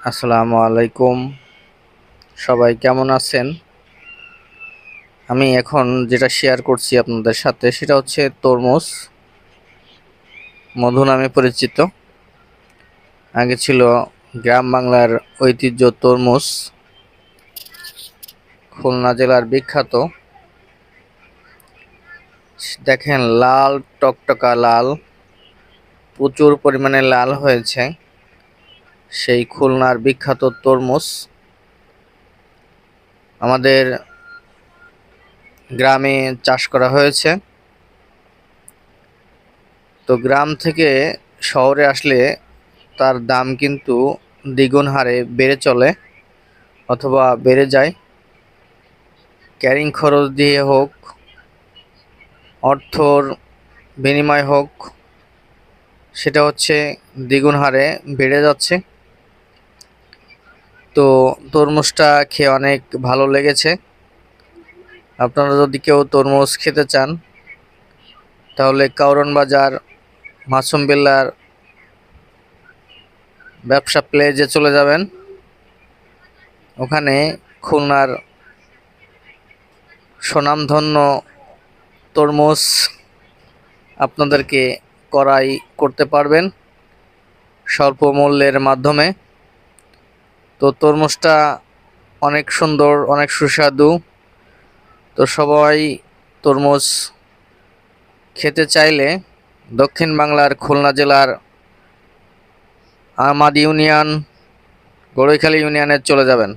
আসসালামু আলাইকুম। সবাই কেমন আছেন? আমি এখন যেটা শেয়ার করছি আপনাদের সাথে সেটা হচ্ছে তরমুজ, মধু নামে পরিচিত। আগে ছিল গ্রাম বাংলার ঐতিহ্য তরমুজ, খুলনা জেলার বিখ্যাত। দেখেন লাল টকটকা লাল, প্রচুর পরিমাণে লাল হয়েছে সেই খুলনার বিখ্যাত তরমুজ। আমাদের গ্রামে চাষ করা হয়েছে। তো গ্রাম থেকে শহরে আসলে তার দাম কিন্তু দ্বিগুণ হারে বেড়ে চলে অথবা বেড়ে যায়। ক্যারিং খরচ দিয়ে হোক, অর্থর বিনিময় হোক, সেটা হচ্ছে দ্বিগুণ হারে বেড়ে যাচ্ছে। তো তরমুজটা খেয়ে অনেক ভালো লেগেছে। আপনারা যদি কেউ তরমুজ খেতে চান তাহলে কারওয়ান বাজার মাসুম বিল্লার ব্যবসা প্লেজে চলে যাবেন। ওখানে খুলনার স্বনামধন্য তরমুজ আপনাদেরকে ক্রয় করতে পারবেন স্বল্প মূল্যের মাধ্যমে। তো তরমুজটা অনেক সুন্দর, অনেক সুস্বাদু। তো সবাই তরমুজ খেতে চাইলে দক্ষিণ বাংলার খুলনা জেলার আমাদ ইউনিয়ন, গড়ইখালী ইউনিয়নে চলে যাবেন।